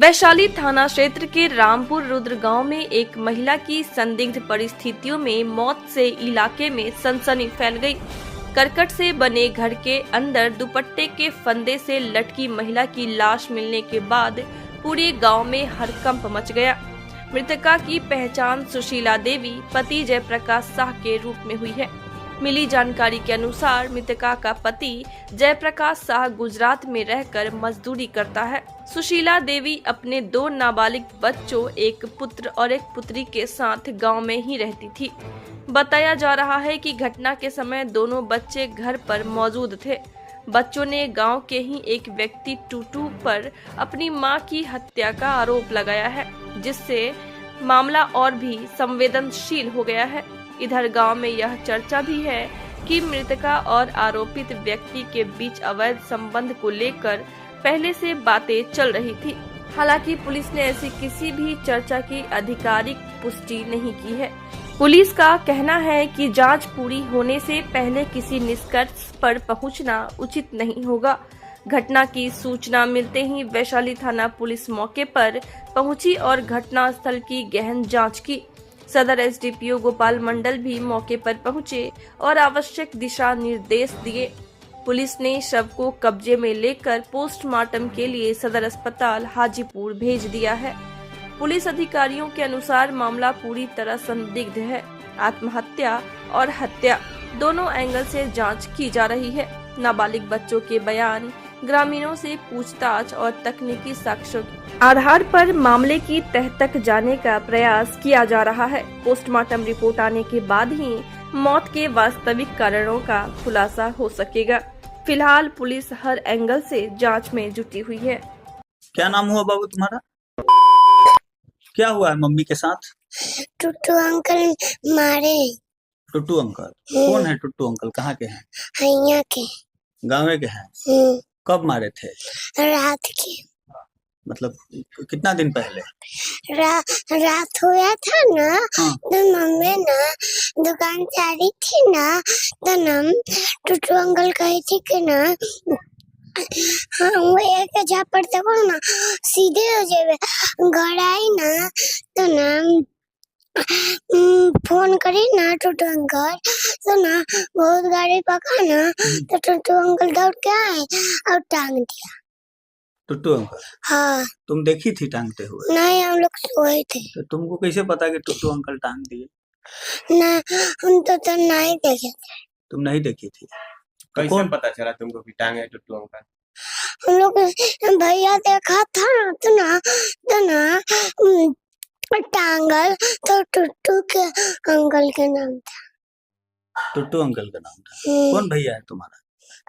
वैशाली थाना क्षेत्र के रामपुर रुद्र गांव में एक महिला की संदिग्ध परिस्थितियों में मौत से इलाके में सनसनी फैल गई। करकट से बने घर के अंदर दुपट्टे के फंदे से लटकी महिला की लाश मिलने के बाद पूरे गांव में हड़कंप मच गया। मृतका की पहचान सुशीला देवी पति जयप्रकाश शाह के रूप में हुई है। मिली जानकारी के अनुसार मृतका का पति जयप्रकाश शाह गुजरात में रहकर मजदूरी करता है। सुशीला देवी अपने 2 नाबालिग बच्चों, एक पुत्र और एक पुत्री के साथ गांव में ही रहती थी। बताया जा रहा है कि घटना के समय दोनों बच्चे घर पर मौजूद थे। बच्चों ने गांव के ही एक व्यक्ति टूटू पर अपनी मां की हत्या का आरोप लगाया है, जिससे मामला और भी संवेदनशील हो गया है। इधर गांव में यह चर्चा भी है कि मृतका और आरोपित व्यक्ति के बीच अवैध संबंध को लेकर पहले से बातें चल रही थी। हालांकि पुलिस ने ऐसी किसी भी चर्चा की आधिकारिक पुष्टि नहीं की है। पुलिस का कहना है कि जांच पूरी होने से पहले किसी निष्कर्ष पर पहुंचना उचित नहीं होगा। घटना की सूचना मिलते ही वैशाली थाना पुलिस मौके पर पहुंची और घटनास्थल की गहन जांच की। सदर एसडीपीओ गोपाल मंडल भी मौके पर पहुंचे और आवश्यक दिशा निर्देश दिए। पुलिस ने शव को कब्जे में लेकर पोस्टमार्टम के लिए सदर अस्पताल हाजीपुर भेज दिया है। पुलिस अधिकारियों के अनुसार मामला पूरी तरह संदिग्ध है। आत्महत्या और हत्या दोनों एंगल से जांच की जा रही है। नाबालिग बच्चों के बयान, ग्रामीणों से पूछताछ और तकनीकी साक्ष्यों के आधार पर मामले की तह तक जाने का प्रयास किया जा रहा है। पोस्टमार्टम रिपोर्ट आने के बाद ही मौत के वास्तविक कारणों का खुलासा हो सकेगा। फिलहाल पुलिस हर एंगल से जांच में जुटी हुई है। क्या नाम हुआ बाबू तुम्हारा? क्या हुआ है मम्मी के साथ? टुट्टू अंकल मारे। टुट्टू अंकल कौन है? टुट्टू अंकल कहाँ के हैं? हैया के। गाँव के हैं? कब मारे थे? रात के। मतलब कितना दिन पहले? रात हुआ था ना। हाँ। तो मम्मी ना दुकान से आ रही थी ना, तो ना टुट्टू अंकल कहे थे कि ना हाँ वो एक झापड़ तक ना सीधे हो जाए। घर आई ना तो ना फोन करी ना टुट्टू अंकल, तो ना बहुत गाड़ी पका ना, तो टुट्टू अंकल दौड़ के आए और टांग दिया। टुट्टू अंकल? हाँ। तुम देखी थी टांगते हुए? नहीं, हम लोग सोए थे। तो तुमको कैसे पता कि टुट्टू अंकल टांग दिए? ना हम तो नहीं देखे थे। तुम नहीं देखी थी? कैसे कौन पता चला तुमको कि टांगे टुट्टू अंकल? हम लोग भैया देखा था ना, तो ना टांगल तो टुट्टू के अंकल के नाम था। टुट्टू अंकल का नाम था। कौन भैया है तुम्हारा?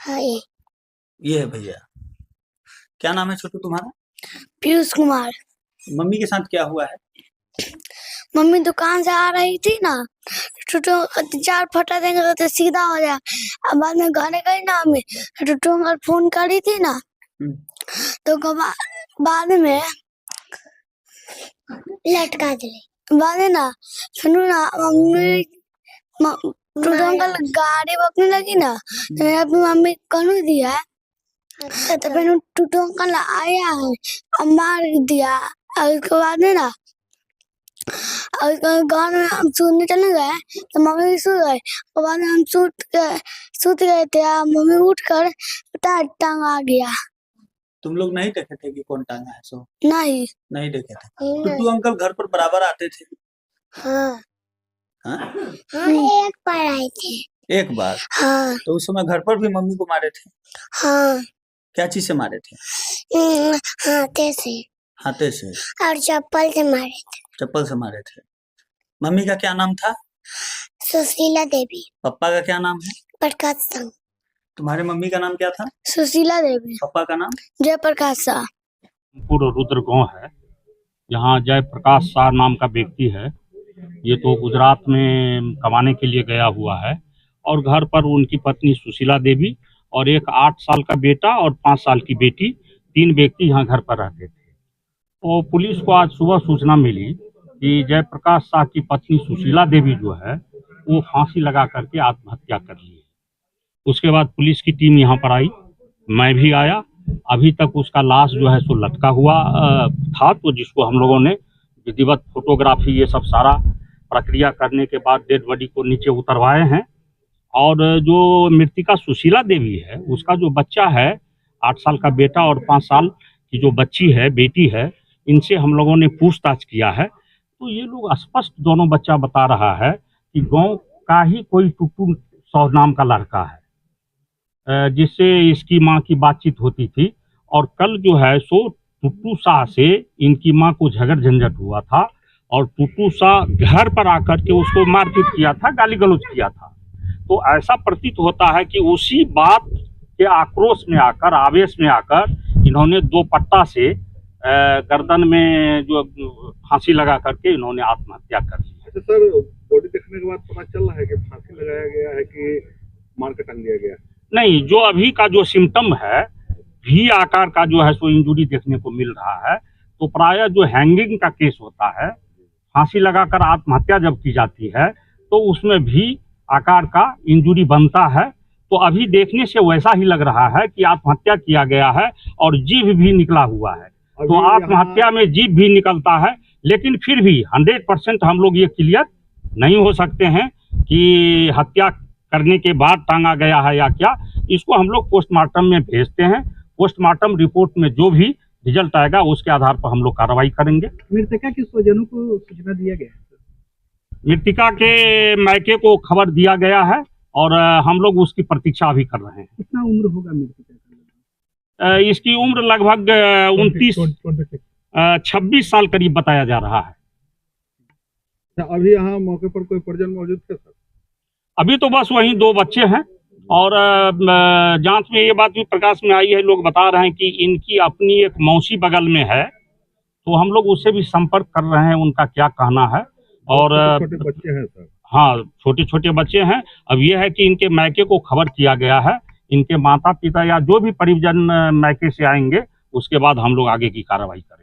हाँ, ये है भैया। क्या नाम है छोटू तुम्हारा? पीयूष कुमार। मम्मी के साथ क्या हुआ है? मम्मी दुकान से आ रही थी ना, टुट्टू 4 फटा देंगे तो सीधा हो जाए। अब बाद में घर गई ना मम्मी, टुट्टू अंकल फोन करी थी ना, तो बाद में लटका दिले। बाद में ना सुनो ना मम्मी टुट्टू अंकल गाड़ी बकने लगी ना, तो मैं अपनी मम्मी को कहूँ दिया, तो फिर टुट्टू अंकल आया है और मार दिया। और उसके बाद में ना और घर में हम सोने चले गए, तो मम्मी सो गए। और बाद में हम सूत गए थे, मम्मी उठकर टांग आ गया। तुम लोग नहीं देखे थे कि कौन टांगा है? सो नहीं देखे थे। टुट्टू अंकल घर पर बराबर आते थे? हाँ। हाँ? हाँ, एक बार आए थे। एक बार? हाँ। तो उस समय घर पर भी मम्मी को मारे थे? हाँ। क्या चीज से मारे थे? हाथे से। हाथे से? और चप्पल से मारे थे। चप्पल से मारे थे। मम्मी का क्या नाम था? सुशीला देवी। पापा का क्या नाम है? प्रकाश शाह। तुम्हारे मम्मी का नाम क्या था? सुशीला देवी। पापा का नाम? जयप्रकाश शाह। पूरा रुद्र गांव है, यहाँ जयप्रकाश शाह नाम का व्यक्ति है। ये तो गुजरात में कमाने के लिए गया हुआ है और घर पर उनकी पत्नी सुशीला देवी और एक 8 साल का बेटा और 5 साल की बेटी, 3 व्यक्ति यहाँ घर पर रहते थे। तो पुलिस को आज सुबह सूचना मिली कि जयप्रकाश शाह की पत्नी सुशीला देवी जो है वो फांसी लगा करके आत्महत्या कर ली है। उसके बाद पुलिस की टीम यहाँ पर आई, मैं भी आया अभी तक उसका लाश जो है सो लटका हुआ था, तो जिसको हम लोगों ने विधिवत फोटोग्राफी ये सब सारा प्रक्रिया करने के बाद डेड बॉडी को नीचे उतरवाए हैं। और जो मृतिका सुशीला देवी है, उसका जो बच्चा है 8 साल का बेटा और 5 साल की जो बच्ची है, बेटी है, इनसे हम लोगों ने पूछताछ किया है। तो ये लोग स्पष्ट दोनों बच्चा बता रहा है कि गांव का ही कोई टुट्टू सौ नाम का लड़का है, जिससे इसकी माँ की बातचीत होती थी। और कल जो है सो टुट्टू शाह से इनकी माँ को झगड़ झंझट हुआ था और टुट्टू शाह घर पर आकर के उसको मारपीट किया था, गाली गलौज किया था। तो ऐसा प्रतीत होता है कि उसी बात के आक्रोश में आकर, आवेश में आकर इन्होंने 2 पट्टा से गर्दन में जो फांसी लगा करके इन्होंने आत्महत्या कर ली। अच्छा सर, बॉडी देखने के बाद पता चल रहा है कि फांसी लगाया गया है कि मार के टांग दिया गया? नहीं, जो अभी का जो सिम्टम है, भी आकार का जो है सो इंजुरी देखने को मिल रहा है। तो प्रायः जो हैंगिंग का केस होता है, फांसी लगाकर आत्महत्या जब की जाती है, तो उसमें भी आकार का इंजुरी बनता है। तो अभी देखने से वैसा ही लग रहा है कि आत्महत्या किया गया है और जीभ भी निकला हुआ है। तो आत्महत्या में जीभ भी निकलता है, लेकिन फिर भी 100% हम लोग ये क्लियर नहीं हो सकते हैं कि हत्या करने के बाद टांगा गया है या क्या। इसको हम लोग पोस्टमार्टम में भेजते हैं। पोस्टमार्टम रिपोर्ट में जो भी रिजल्ट आएगा उसके आधार पर हम लोग कार्रवाई करेंगे। मृतका के स्वजनों को सूचना दिया गया है? मृतिका के मायके को खबर दिया गया है और हम लोग उसकी प्रतीक्षा भी कर रहे हैं। कितना उम्र होगा मृतका? इसकी उम्र लगभग 26 साल करीब बताया जा रहा है। अभी यहाँ मौके पर कोई परिजन मौजूद थे सर? अभी तो बस वहीं 2 बच्चे हैं और जांच में ये बात भी प्रकाश में आई है, लोग बता रहे हैं कि इनकी अपनी एक मौसी बगल में है, तो हम लोग उससे भी संपर्क कर रहे हैं, उनका क्या कहना है। और छोटे बच्चे हैं सर? हाँ, छोटे छोटे बच्चे हैं। अब ये है कि इनके मायके को खबर किया गया है, इनके माता पिता या जो भी परिजन मायके से आएंगे उसके बाद हम लोग आगे की कार्रवाई करेंगे।